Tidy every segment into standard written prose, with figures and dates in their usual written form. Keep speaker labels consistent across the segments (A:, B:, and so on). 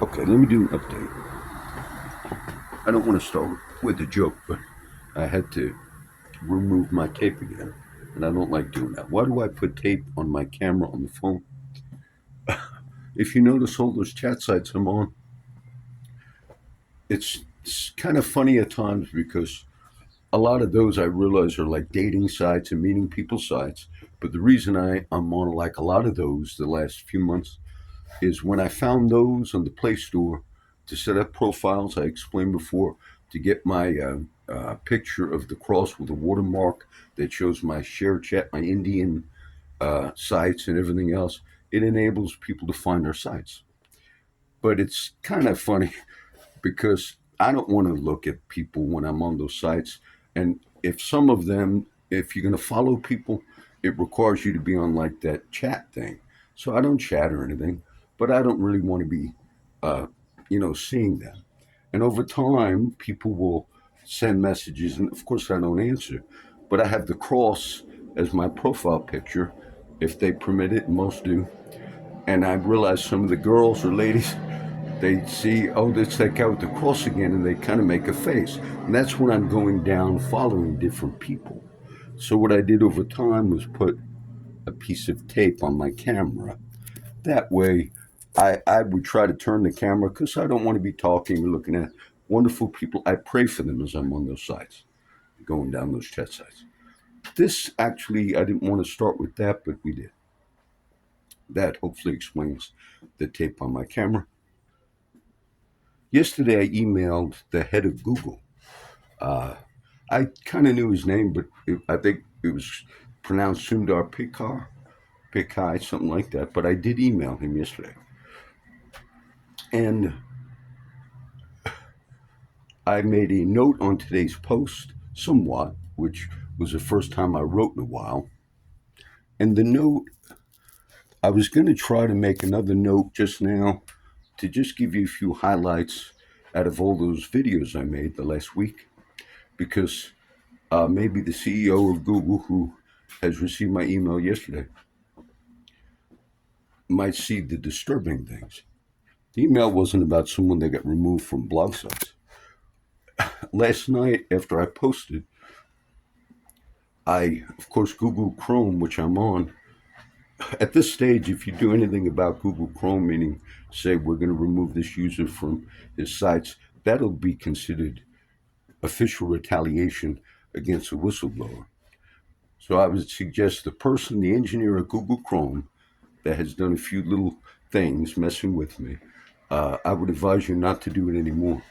A: Okay, let me do an update. I don't want to start with a joke, but I had to remove my tape again, and I don't like doing that. Why do I put tape on my camera on the phone? If you notice all those chat sites I'm on, it's kind of funny at times because a lot of those I realize are like dating sites and meeting people sites. But the reason I'm on like a lot of those the last few months is when I found those on the Play Store to set up profiles, I explained before, to get my picture of the cross with a watermark that shows my share chat, my Indian sites, and everything else. It enables people to find our sites. But it's kind of funny because I don't want to look at people when I'm on those sites. And if some of them, if you're going to follow people, it requires you to be on like that chat thing. So I don't chat or anything, but I don't really want to be, uh, seeing them. And over time, people will send messages, and of course, I don't answer. But I have the cross as my profile picture, if they permit it, and most do. And I realize some of the girls or ladies, they see, oh, that's that guy with the cross again, and they kind of make a face. And that's when I'm going down following different people. So what I did over time was put a piece of tape on my camera. That way, I would try to turn the camera because I don't want to be talking or looking at wonderful people. I pray for them as I'm on those sites, going down those chat sites. This actually, I didn't want to start with that, but we did. That hopefully explains the tape on my camera. Yesterday, I emailed the head of Google. Uh, I kind of knew his name, but I think it was pronounced Sundar Pichai, something like that. But I did email him yesterday. And I made a note on today's post, somewhat, which was the first time I wrote in a while. And the note, I was going to try to make another note just now to just give you a few highlights out of all those videos I made the last week, because maybe the CEO of Google, who has received my email yesterday, might see the disturbing things. The email wasn't about someone that got removed from blog sites. Last night, after I posted, of course, Google Chrome, which I'm on, at this stage, if you do anything about Google Chrome, meaning say we're going to remove this user from his sites, that'll be considered official retaliation against a whistleblower. So I would suggest the engineer at Google Chrome, that has done a few little things messing with me, I would advise you not to do it anymore.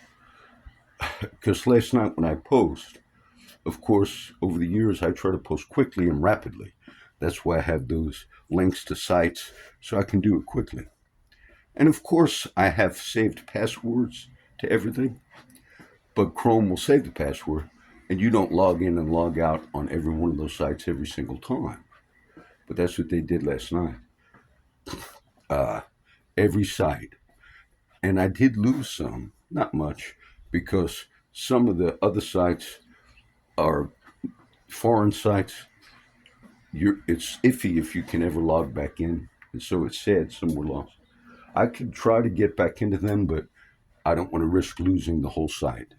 A: Because last night when I post, of course, over the years, I try to post quickly and rapidly. That's why I have those links to sites so I can do it quickly. And of course, I have saved passwords to everything, but Chrome will save the password, and you don't log in and log out on every one of those sites every single time. But that's what they did last night. Uh, every site. And I did lose some, not much, because some of the other sites are foreign sites. It's iffy if you can ever log back in, and so it's sad some were lost. I could try to get back into them, but I don't want to risk losing the whole site.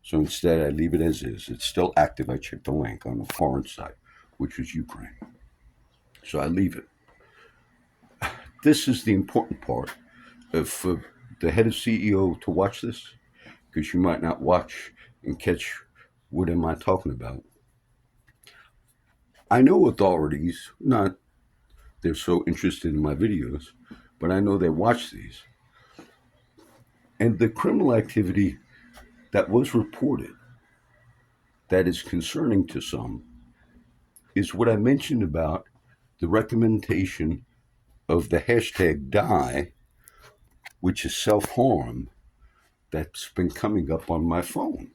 A: So instead, I leave it as is. It's still active. I checked the link on the foreign site, which was Ukraine. So I leave it. This is the important part for the head of CEO to watch this, because you might not watch and catch what am I talking about. I know authorities, not they're so interested in my videos, but I know they watch these. And the criminal activity that was reported that is concerning to some is what I mentioned about the recommendation of the hashtag die, which is self harm, that's been coming up on my phone.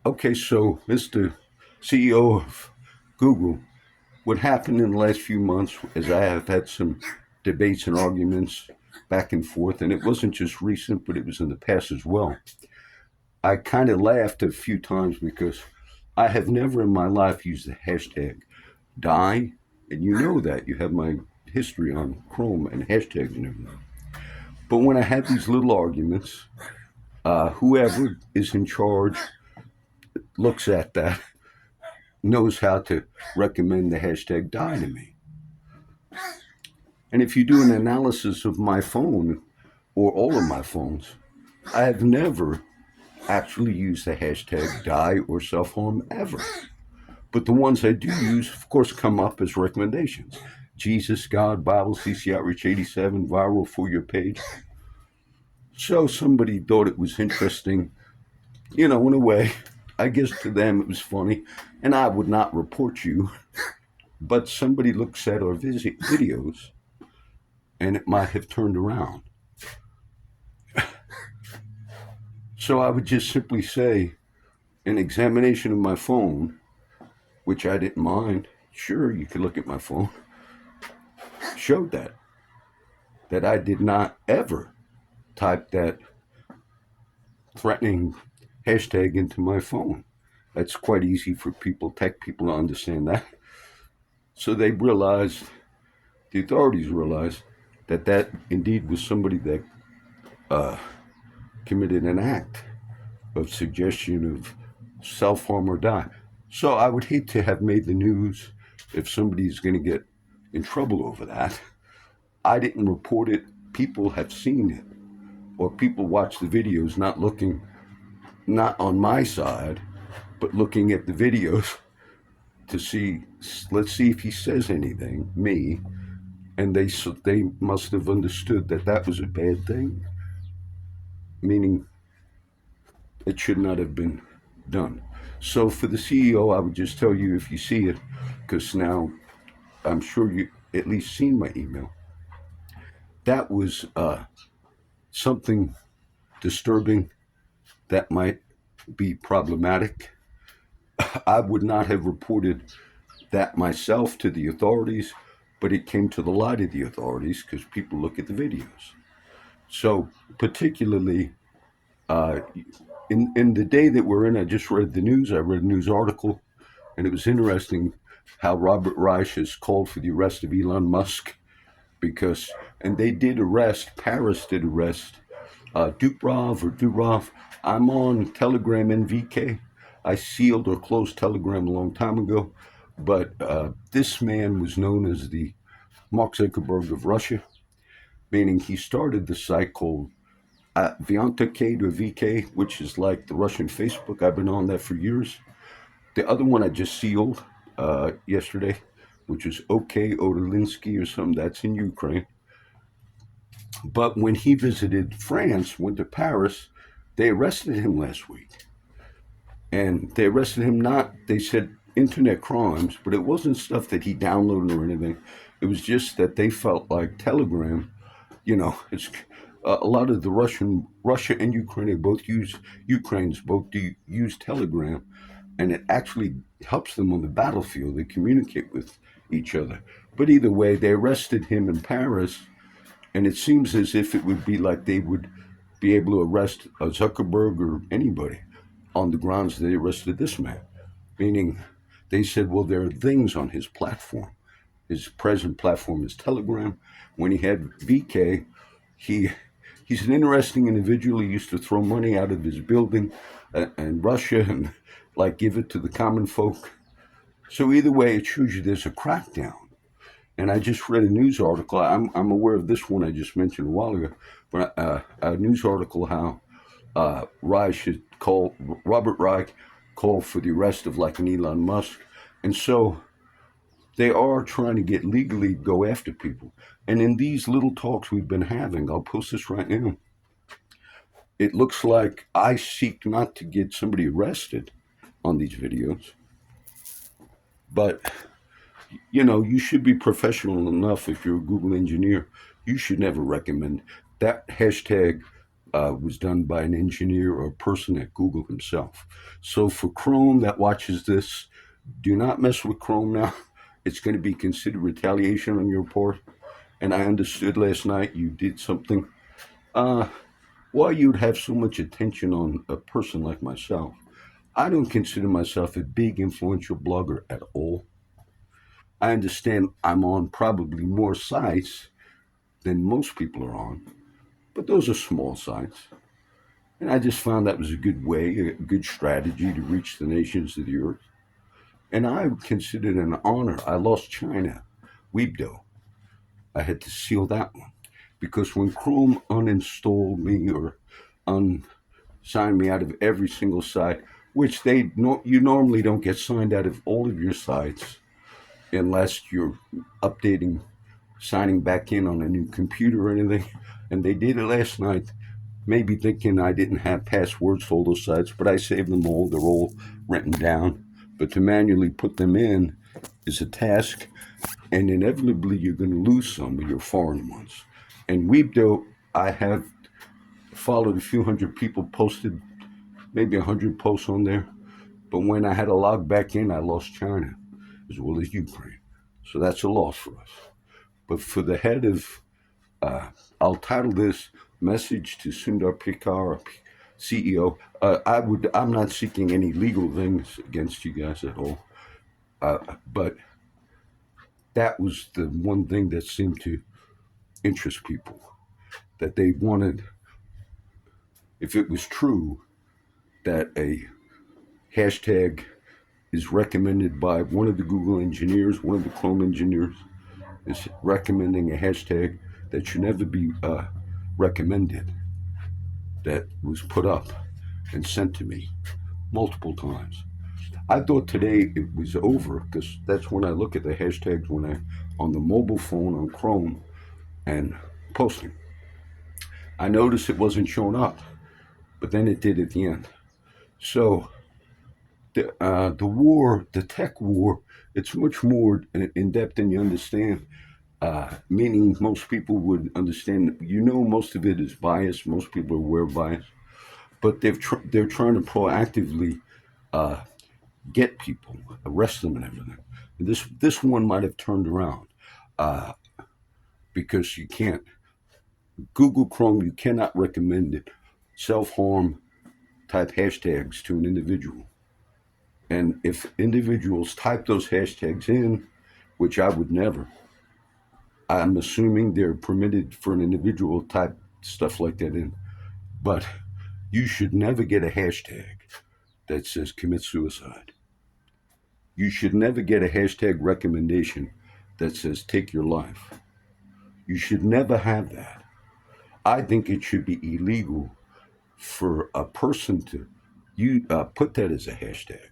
A: Okay, so Mr. CEO of Google, what happened in the last few months is I have had some debates and arguments back and forth, and it wasn't just recent, but it was in the past as well. I kind of laughed a few times because I have never in my life used the hashtag die, and you know that. You have my history on Chrome and hashtags and everything. But when I have these little arguments, whoever is in charge looks at that, knows how to recommend the hashtag die to me. And if you do an analysis of my phone or all of my phones, I have never actually used the hashtag die or self harm ever. But the ones I do use, of course, come up as recommendations. Jesus, God, Bible, CC Outreach 87, viral for your page. So somebody thought it was interesting, in a way. I guess to them it was funny, and I would not report you. But somebody looks at our videos, and it might have turned around. So I would just simply say, an examination of my phone, which I didn't mind. Sure, you could look at my phone. Showed that I did not ever type that threatening hashtag into my phone. That's quite easy for tech people to understand that. So they realized, the authorities realized, that indeed was somebody that committed an act of suggestion of self harm or die. So I would hate to have made the news if somebody's going to get in trouble over that. I didn't report it. People have seen it, or people watch the videos, not on my side, but looking at the videos to see. Let's see if he says anything. Me, and they must have understood that was a bad thing, meaning it should not have been done. So for the CEO, I would just tell you, if you see it, because now I'm sure you at least seen my email. That was something disturbing that might be problematic. I would not have reported that myself to the authorities, but it came to the light of the authorities because people look at the videos. So particularly uh, in the day that we're in, I just read the news. I read a news article, and it was interesting how Robert Reich has called for the arrest of Elon Musk because, and they did arrest, Paris did arrest Durov. I'm on Telegram and VK. I sealed or closed Telegram a long time ago, but this man was known as the Mark Zuckerberg of Russia, meaning he started the site called Viantk or VK, which is like the Russian Facebook. I've been on that for years. The other one I just sealed yesterday, which is OK Odolinsky or something, that's in Ukraine. But when he visited France, went to Paris, they arrested him last week. And they arrested him not, they said, internet crimes, but it wasn't stuff that he downloaded or anything. It was just that they felt like Telegram, it's a lot of the Russia and Ukraine both use Telegram, and it actually helps them on the battlefield. They communicate with each other. But either way, they arrested him in Paris, and it seems as if it would be like they would be able to arrest a Zuckerberg or anybody on the grounds they arrested this man. Meaning, they said, well, there are things on his platform. His present platform is Telegram. When he had VK, he's an interesting individual. He used to throw money out of his building in Russia and like give it to the common folk. So either way, it shows you there's a crackdown. And I just read a news article. I'm aware of this one I just mentioned a while ago, but a news article how Robert Reich called for the arrest of like an Elon Musk, and so they are trying to get legally go after people. And in these little talks we've been having, I'll post this right now. It looks like I seek not to get somebody arrested on these videos, but you should be professional enough. If you're a Google engineer, you should never recommend that hashtag. Was done by an engineer or a person at Google himself. So for Chrome that watches this, do not mess with Chrome now. It's going to be considered retaliation on your part. And I understood last night you did something. Why you'd have so much attention on a person like myself. I don't consider myself a big influential blogger at all. I understand I'm on probably more sites than most people are on. But those are small sites. And I just found that was a good way, a good strategy to reach the nations of the earth. And I considered it an honor. I lost China, Weebdo. I had to seal that one because when Chrome uninstalled me or signed me out of every single site, which you normally don't get signed out of all of your sites unless you're updating, signing back in on a new computer or anything. And they did it last night, maybe thinking I didn't have passwords for all those sites, but I saved them all. They're all written down. But to manually put them in is a task, and inevitably you're going to lose some of your foreign ones. And Weebdo, I have followed a few hundred people, posted maybe 100 posts on there. But when I had to log back in, I lost China as well as Ukraine. So that's a loss for us. But for the head of, I'll title this "Message to Sundar Pichai, CEO." I'm not seeking any legal things against you guys at all. But that was the one thing that seemed to interest people. That they wanted, if it was true, that a hashtag is recommended by one of the Google engineers, one of the Chrome engineers, is recommending a hashtag that should never be recommended, that was put up and sent to me multiple times. I thought today it was over because that's when I look at the hashtags when I on the mobile phone on Chrome and posting. I noticed it wasn't showing up, but then it did at the end. So the war, the tech war, it's much more in depth than you understand. Meaning most people would understand. Most of it is bias. Most people are aware of bias, but they're trying to proactively get people, arrest them, and everything. And this one might have turned around because you can't Google Chrome. You cannot recommend it self harm type hashtags to an individual. And if individuals type those hashtags in, which I would never, I'm assuming they're permitted for an individual type stuff like that in. But you should never get a hashtag that says commit suicide. You should never get a hashtag recommendation that says take your life. You should never have that. I think it should be illegal for a person to put that as a hashtag.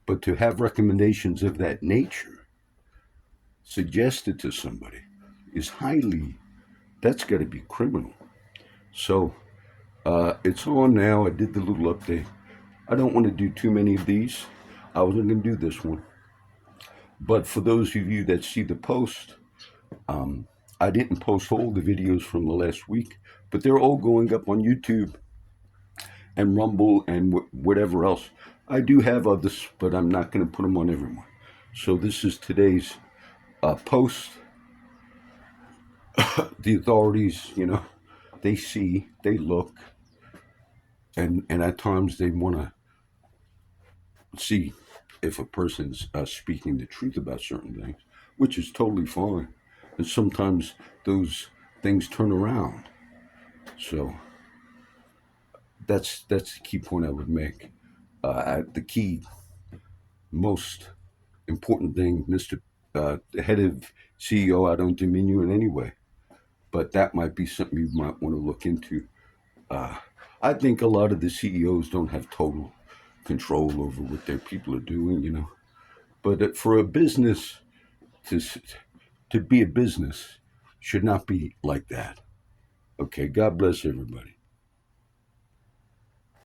A: But to have recommendations of that nature suggested to somebody is that's got to be criminal. So it's on now. I did the little update. I don't want to do too many of these. I wasn't going to do this one. But for those of you that see the post, I didn't post all the videos from the last week, but they're all going up on YouTube and Rumble and whatever else. I do have others, but I'm not going to put them on everyone. So this is today's post. The authorities, they see, they look, and at times they want to see if a person's speaking the truth about certain things, which is totally fine. And sometimes those things turn around. So that's the key point I would make. The key, most important thing, Mr. The head of CEO, I don't demean you in any way, but that might be something you might want to look into. I think a lot of the CEOs don't have total control over what their people are doing, But for a business to be a business should not be like that. Okay, God bless everybody.